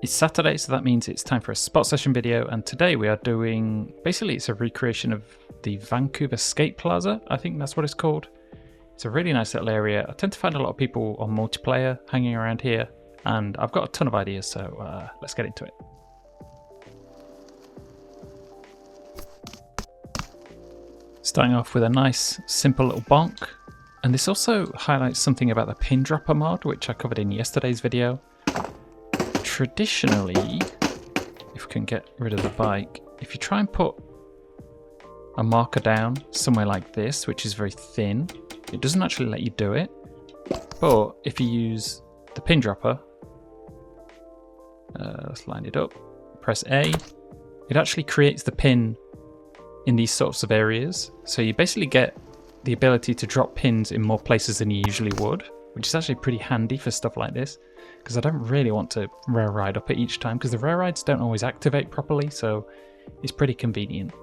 It's Saturday, so that means it's time for a spot session video, and today we are doing, basically it's a recreation of the Vancouver skate plaza, I think that's what it's called. It's a really nice little area. I tend to find a lot of people on multiplayer hanging around here, and I've got a ton of ideas, so let's get into it. Starting off with a nice simple little bonk, and this also highlights something about the pin dropper mod, which I covered in yesterday's video. Traditionally, if we can get rid of the bike, if you try and put a marker down somewhere like this, which is very thin, it doesn't actually let you do it. But if you use the pin dropper, let's line it up, press A, it actually creates the pin in these sorts of areas. So you basically get the ability to drop pins in more places than you usually would, which is actually pretty handy for stuff like this, because I don't really want to rare ride up it each time, because the rare rides don't always activate properly, so it's pretty convenient.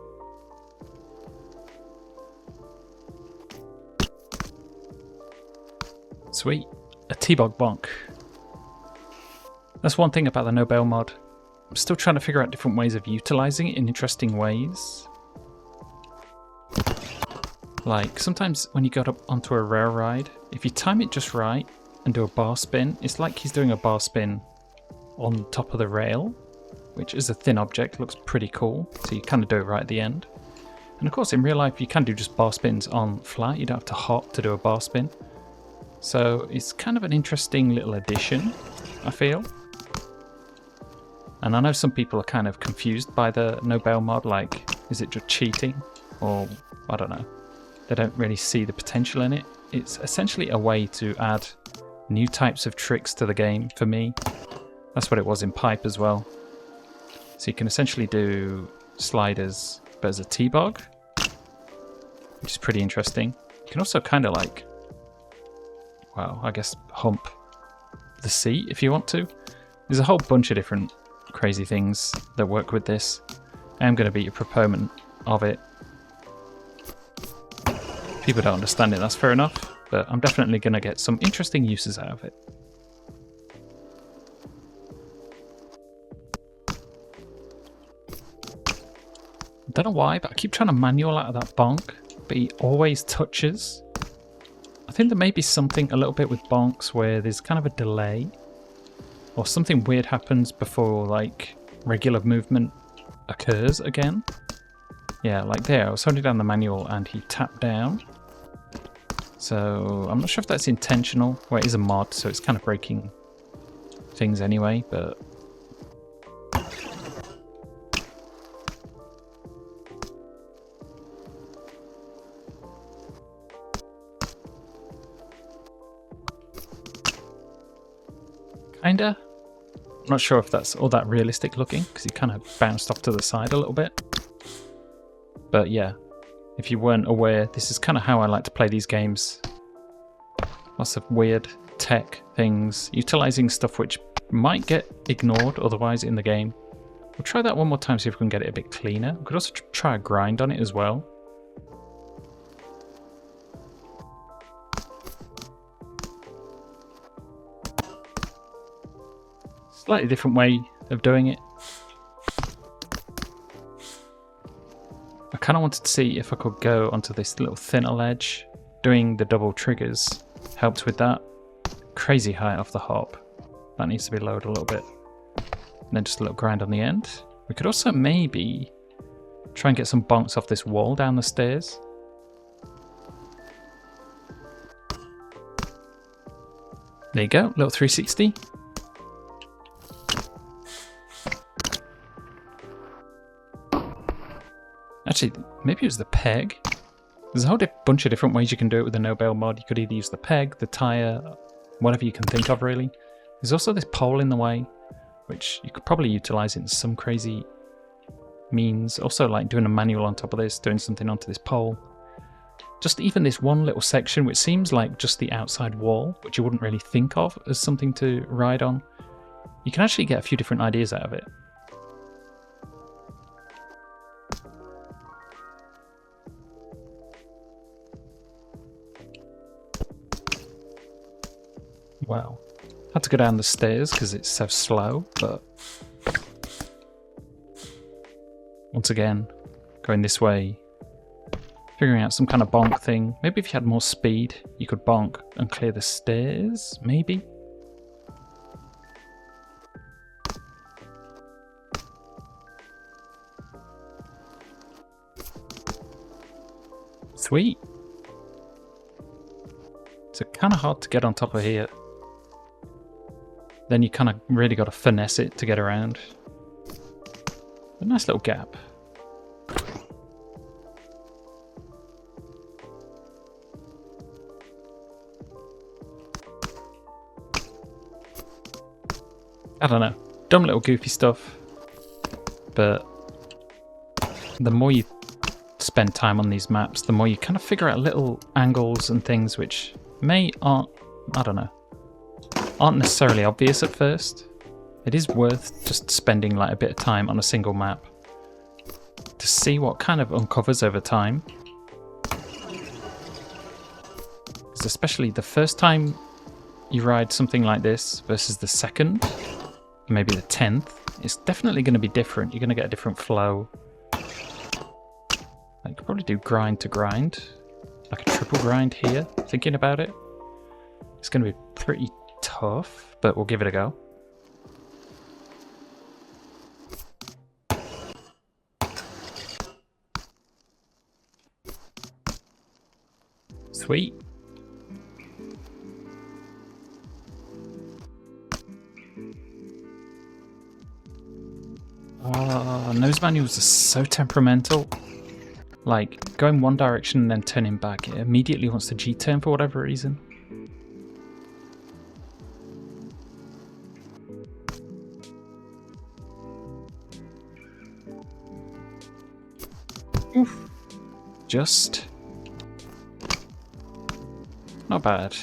Sweet, a T-bog bonk. That's one thing about the nolew mod. I'm still trying to figure out different ways of utilizing it in interesting ways. Like, sometimes when you go up onto a rare ride, if you time it just right and do a bar spin, it's like he's doing a bar spin on top of the rail, which is a thin object, looks pretty cool, so you kind of do it right at the end. And of course, in real life, you can do just bar spins on flat, you don't have to hop to do a bar spin. So it's kind of an interesting little addition, I feel. And I know some people are kind of confused by the nolew mod, like, is it just cheating? Or, I don't know. They don't really see the potential in it. It's essentially a way to add new types of tricks to the game for me. That's what it was in Pipe as well. So you can essentially do sliders, but as a T-bog, which is pretty interesting. You can also kind of like, well, I guess hump the seat if you want to. There's a whole bunch of different crazy things that work with this. I am going to be a proponent of it. People don't understand it, that's fair enough, but I'm definitely going to get some interesting uses out of it. I don't know why, but I keep trying to manual out of that bonk, but he always touches. I think there may be something a little bit with bonks where there's kind of a delay, or something weird happens before like regular movement occurs again. Yeah, like there, I was holding down the manual and he tapped down. So I'm not sure if that's intentional. Well, it is a mod, so it's kind of breaking things anyway, but kinda. I'm not sure if that's all that realistic looking, because he kind of bounced off to the side a little bit. But yeah, if you weren't aware, this is kind of how I like to play these games. Lots of weird tech things, utilizing stuff which might get ignored otherwise in the game. We'll try that one more time, see if we can get it a bit cleaner. We could also try a grind on it as well. Slightly different way of doing it. I kind of wanted to see if I could go onto this little thinner ledge. Doing the double triggers helped with that. Crazy height off the hop. That needs to be lowered a little bit. And then just a little grind on the end. We could also maybe try and get some bonks off this wall down the stairs. There you go, little 360. Actually, maybe it was the peg. There's a whole bunch of different ways you can do it with the nolew mod. You could either use the peg, the tire, whatever you can think of really. There's also this pole in the way, which you could probably utilize in some crazy means. Also like doing a manual on top of this, doing something onto this pole. Just even this one little section, which seems like just the outside wall, which you wouldn't really think of as something to ride on. You can actually get a few different ideas out of it. Wow. Had to go down the stairs because it's so slow, but once again, going this way, figuring out some kind of bonk thing. Maybe if you had more speed, you could bonk and clear the stairs, maybe? Sweet. It's kind of hard to get on top of here. Then you kind of really got to finesse it to get around. A nice little gap. I don't know. Dumb little goofy stuff. But the more you spend time on these maps, the more you kind of figure out little angles and things which aren't necessarily obvious at first. It is worth just spending like a bit of time on a single map to see what kind of uncovers over time. Because especially the first time you ride something like this versus the second, maybe the 10th, it's definitely going to be different. You're going to get a different flow. I could probably do grind to grind, like a triple grind here, thinking about it. It's going to be pretty tough, but we'll give it a go. Sweet. Nose manuals are so temperamental. Like, going one direction and then turning back, it immediately wants to G-turn for whatever reason. Oof. Just. Not bad.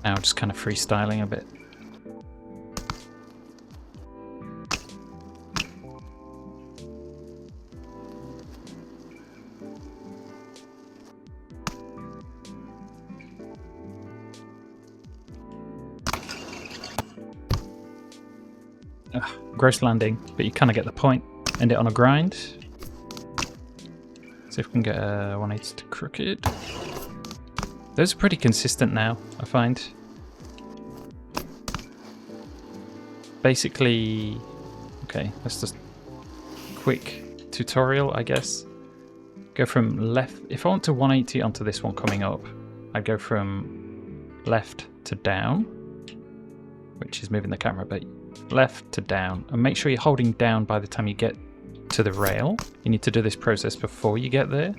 Now just kind of freestyling a bit. Gross landing, but you kind of get the point. End it on a grind. See if we can get a 180 to crooked. Those are pretty consistent now, I find. Basically, okay, let's just quick tutorial, I guess. Go from left, if I want to 180 onto this one coming up, I'd go from left to down, which is moving the camera, but left to down, and make sure you're holding down by the time you get to the rail. You need to do this process before you get there.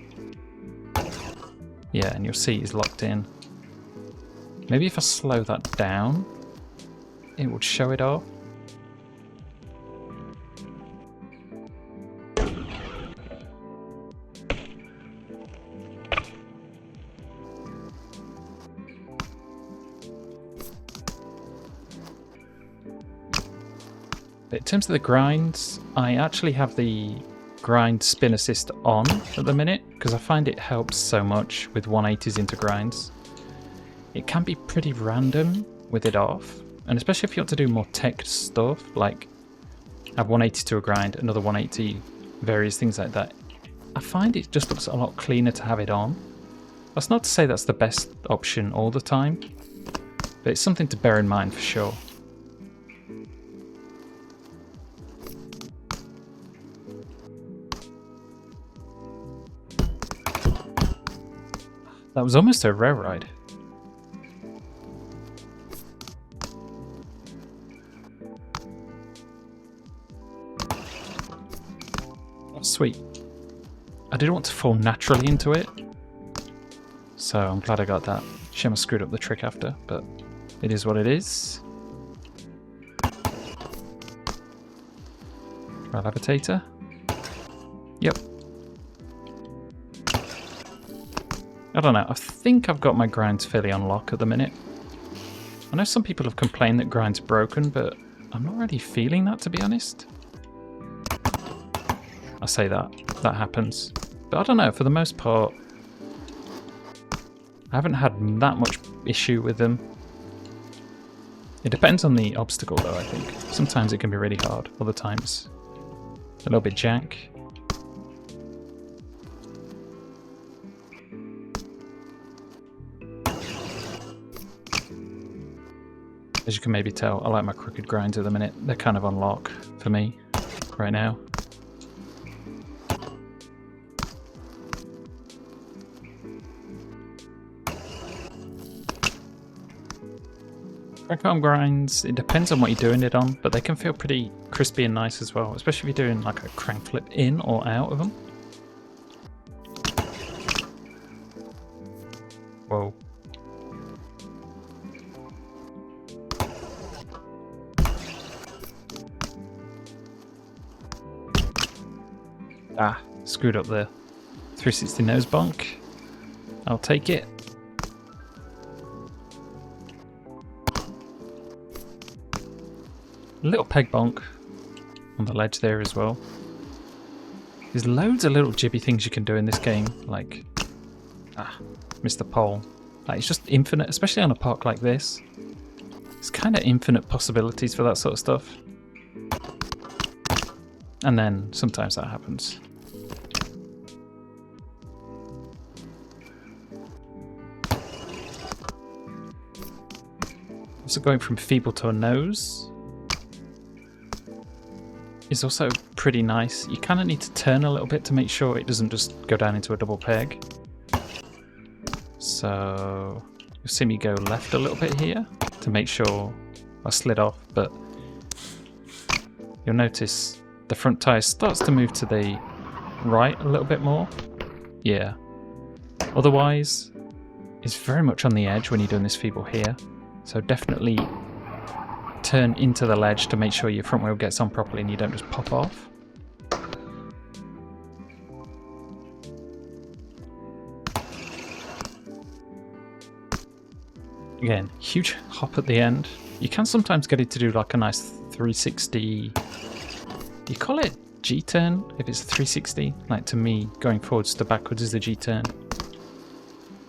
Yeah, and your seat is locked in. Maybe if I slow that down, it would show it off. But in terms of the grinds, I actually have the grind spin assist on at the minute because I find it helps so much with 180s into grinds. It can be pretty random with it off, and especially if you want to do more tech stuff, like have 180 to a grind, another 180, various things like that. I find it just looks a lot cleaner to have it on. That's not to say that's the best option all the time, but it's something to bear in mind for sure. That was almost a rare ride. Oh, sweet. I didn't want to fall naturally into it, so I'm glad I got that. Shame I screwed up the trick after, but it is what it is. Try levitator. Yep. I don't know, I think I've got my grinds fairly on lock at the minute. I know some people have complained that grind's broken, but I'm not really feeling that, to be honest. I say that happens. But I don't know, for the most part, I haven't had that much issue with them. It depends on the obstacle though, I think. Sometimes it can be really hard, other times a little bit jank. As you can maybe tell, I like my crooked grinds at the minute. They're kind of on lock for me right now. Crank arm grinds, it depends on what you're doing it on, but they can feel pretty crispy and nice as well, especially if you're doing like a crank flip in or out of them. Whoa. Ah, screwed up the 360 nose bonk. I'll take it. Little peg bonk on the ledge there as well. There's loads of little jibby things you can do in this game, like missed the pole. Like, it's just infinite, especially on a park like this. It's kind of infinite possibilities for that sort of stuff. And then sometimes that happens. Also going from feeble to a nose is also pretty nice. You kind of need to turn a little bit to make sure it doesn't just go down into a double peg. So you'll see me go left a little bit here to make sure I slid off, but you'll notice the front tyre starts to move to the right a little bit more. Yeah. Otherwise, it's very much on the edge when you're doing this feeble here. So definitely turn into the ledge to make sure your front wheel gets on properly and you don't just pop off. Again, huge hop at the end. You can sometimes get it to do like a nice 360. You call it G-turn if it's a 360. Like, to me, going forwards to backwards is the G-turn.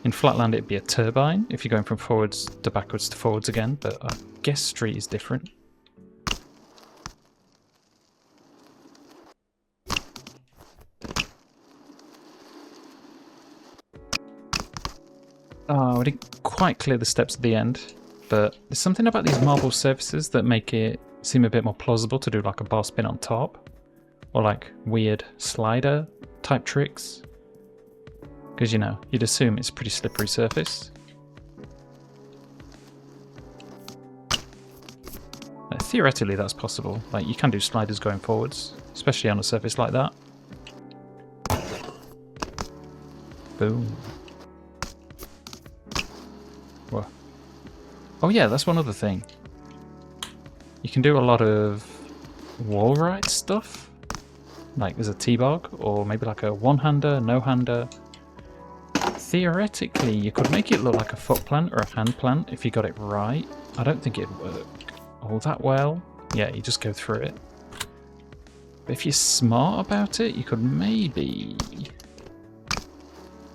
In flatland it'd be a turbine if you're going from forwards to forwards again, but I guess street is different. Oh, I didn't quite clear the steps at the end, but there's something about these marble surfaces that make it seem a bit more plausible to do like a bar spin on top, or like weird slider type tricks. Because, you know, you'd assume it's a pretty slippery surface. Theoretically, that's possible. Like, you can do sliders going forwards, especially on a surface like that. Boom. Whoa. Oh yeah, that's one other thing. You can do a lot of wall ride stuff. Like, there's a T-bog, or maybe like a one-hander, no-hander. Theoretically, you could make it look like a foot plant or a hand plant if you got it right. I don't think it'd work all that well. Yeah, you just go through it. But if you're smart about it, you could maybe...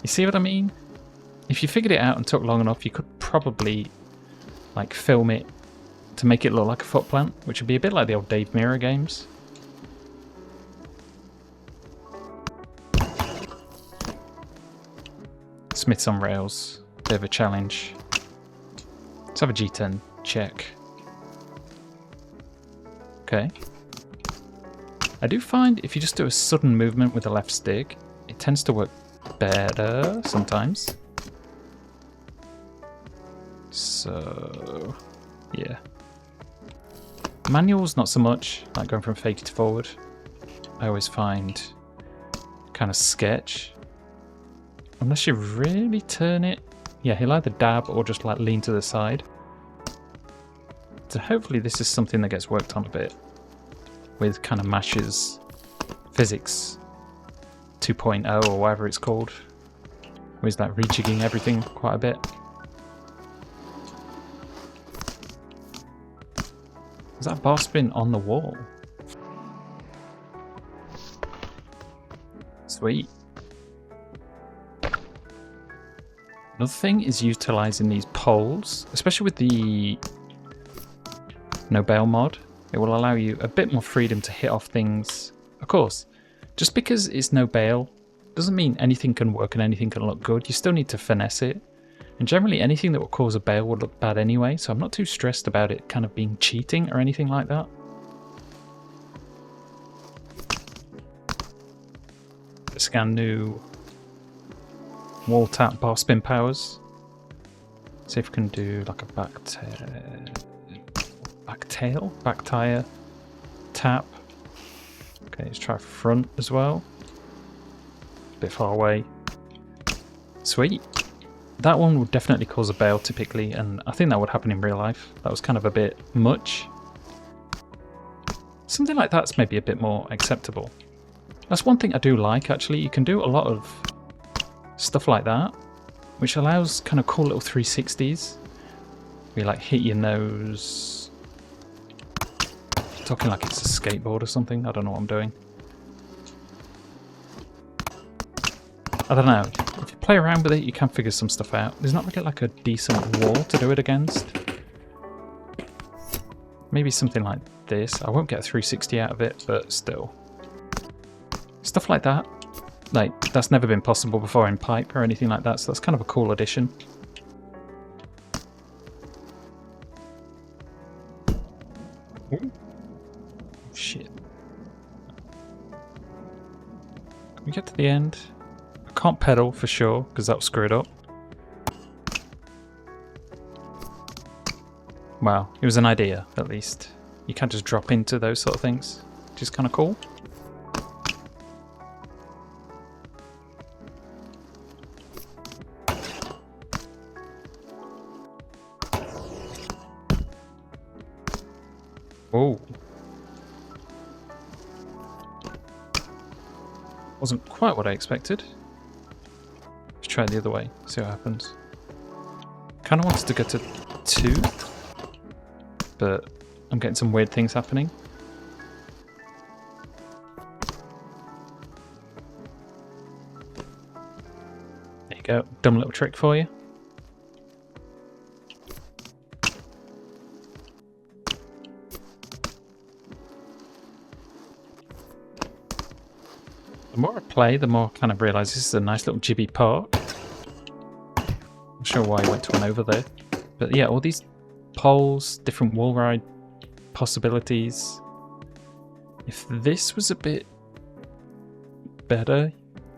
You see what I mean? If you figured it out and took long enough, you could probably like film it to make it look like a foot plant, which would be a bit like the old Dave Mirra games. Smiths on rails, bit of a challenge. Let's have a G10 check. Okay. I do find if you just do a sudden movement with the left stick, it tends to work better sometimes. So, yeah. Manuals, not so much, like going from fake to forward. I always find kind of sketch. Unless you really turn it. Yeah, he'll either dab or just like lean to the side. So hopefully this is something that gets worked on a bit with kind of Mash's physics 2.0 or whatever it's called. Where he's like rejigging everything quite a bit. Is that bar spin on the wall? Sweet. Another thing is utilizing these poles, especially with the nolew mod. It will allow you a bit more freedom to hit off things. Of course, just because it's nolew doesn't mean anything can work and anything can look good. You still need to finesse it. And generally anything that will cause a bail would look bad anyway, so I'm not too stressed about it kind of being cheating or anything like that. Let's scan new wall tap bar spin powers. See if we can do like a back tire tap. Okay, let's try front as well. A bit far away. Sweet. That one would definitely cause a bail typically, and I think that would happen in real life. That was kind of a bit much. Something like that's maybe a bit more acceptable. That's one thing I do like actually. You can do a lot of stuff like that, which allows kind of cool little 360s. Where you like hit your nose. Talking like it's a skateboard or something. I don't know what I'm doing. I don't know. If you play around with it, you can figure some stuff out. There's not really like a decent wall to do it against. Maybe something like this. I won't get a 360 out of it, but still. Stuff like that. Like, that's never been possible before in pipe or anything like that, so that's kind of a cool addition. Ooh. Shit. Can we get to the end? I can't pedal for sure, because that'll screw it up. Well, it was an idea, at least. You can't just drop into those sort of things, which is kind of cool. Oh. Wasn't quite what I expected. Let's try it the other way, see what happens. Kind of wanted to go to 2, but I'm getting some weird things happening. There you go, dumb little trick for you. The more I play, the more I kind of realise this is a nice little jibby park. Not sure why I went to one over there. But yeah, all these poles, different wall ride possibilities. If this was a bit better,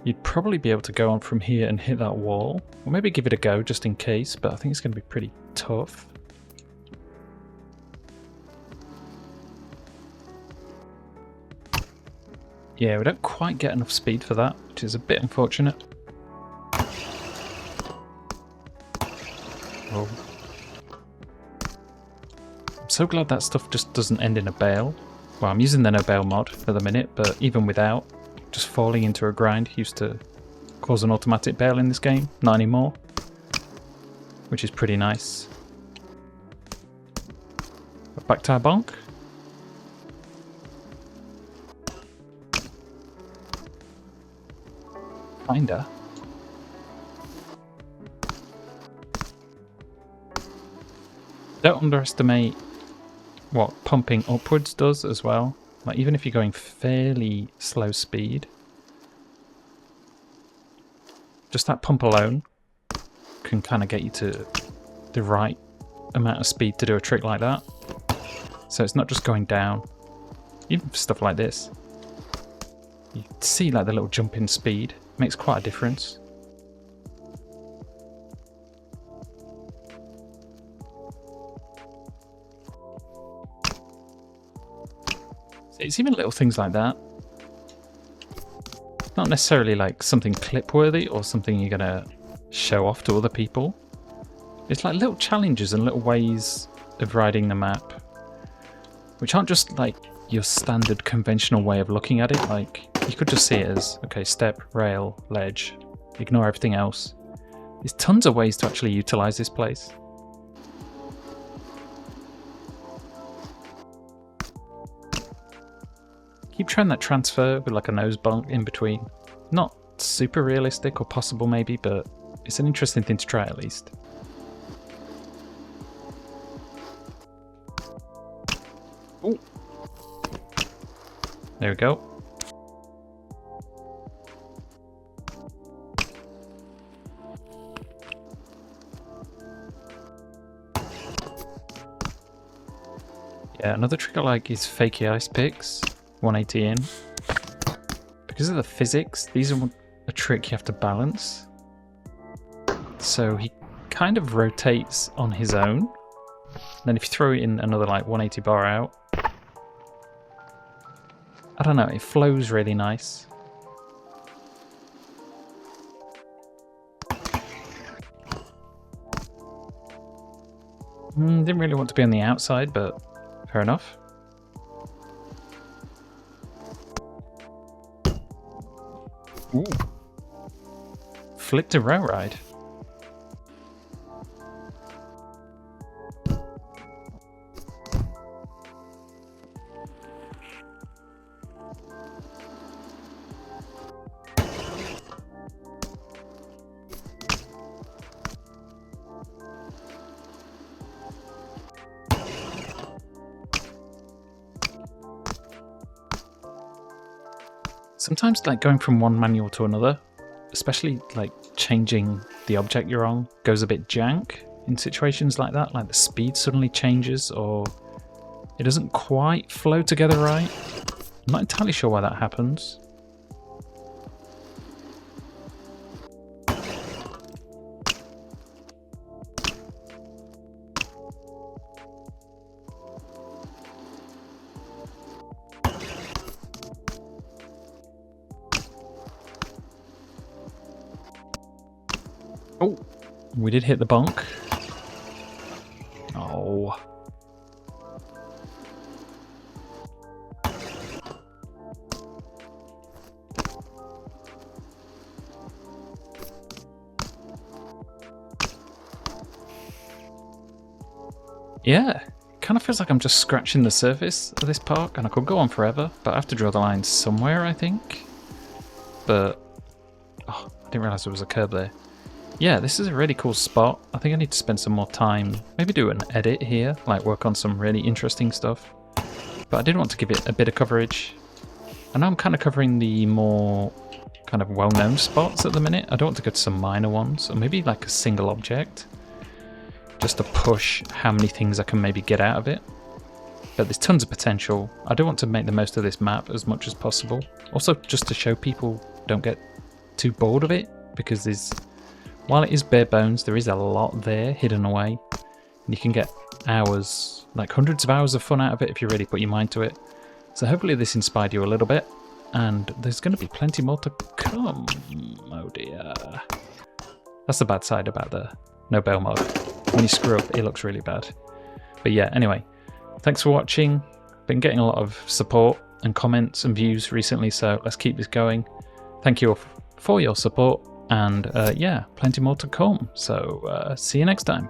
you'd probably be able to go on from here and hit that wall. Or maybe give it a go just in case, but I think it's going to be pretty tough. Yeah, we don't quite get enough speed for that, which is a bit unfortunate. Oh. I'm so glad that stuff just doesn't end in a bail. Well, I'm using the nolew mod for the minute, but even without, just falling into a grind used to cause an automatic bail in this game. Not anymore, which is pretty nice. Back to our bonk. Kinda. Don't underestimate what pumping upwards does as well. Like, even if you're going fairly slow speed, just that pump alone can kind of get you to the right amount of speed to do a trick like that. So it's not just going down. Even for stuff like this, you see like the little jump in speed makes quite a difference. It's even little things like that. Not necessarily like something clip worthy or something you're gonna show off to other people. It's like little challenges and little ways of riding the map, which aren't just like your standard conventional way of looking at it. Like, you could just see it as, okay, step, rail, ledge, ignore everything else. There's tons of ways to actually utilize this place. Keep trying that transfer with like a nose bump in between. Not super realistic or possible maybe, but it's an interesting thing to try at least. Ooh. There we go. Yeah, another trick I like is fakey ice picks, 180 in. Because of the physics, these are a trick you have to balance. So he kind of rotates on his own. Then if you throw in another like 180 bar out, I don't know, it flows really nice. Didn't really want to be on the outside, but fair enough. Ooh. Flipped a rail ride. Sometimes like going from one manual to another, especially like changing the object you're on, goes a bit jank in situations like that, like the speed suddenly changes or it doesn't quite flow together right. I'm not entirely sure why that happens. Oh, we did hit the bonk. Oh. Yeah, kind of feels like I'm just scratching the surface of this park, and I could go on forever, but I have to draw the line somewhere, I think. But, oh, I didn't realise there was a curb there. Yeah, this is a really cool spot. I think I need to spend some more time, maybe do an edit here, like work on some really interesting stuff. But I did want to give it a bit of coverage. I know I'm kind of covering the more kind of well-known spots at the minute. I don't want to go to some minor ones, or maybe like a single object, just to push how many things I can maybe get out of it. But there's tons of potential. I do want to make the most of this map as much as possible. Also, just to show people don't get too bored of it, because there's, while it is bare bones, there is a lot there hidden away. And you can get hours, like hundreds of hours of fun out of it if you really put your mind to it. So hopefully this inspired you a little bit. And there's going to be plenty more to come. Oh dear. That's the bad side about the no bail mod. When you screw up, it looks really bad. But yeah, anyway, thanks for watching. Been getting a lot of support and comments and views recently, so let's keep this going. Thank you all for your support. And yeah, plenty more to come. So see you next time.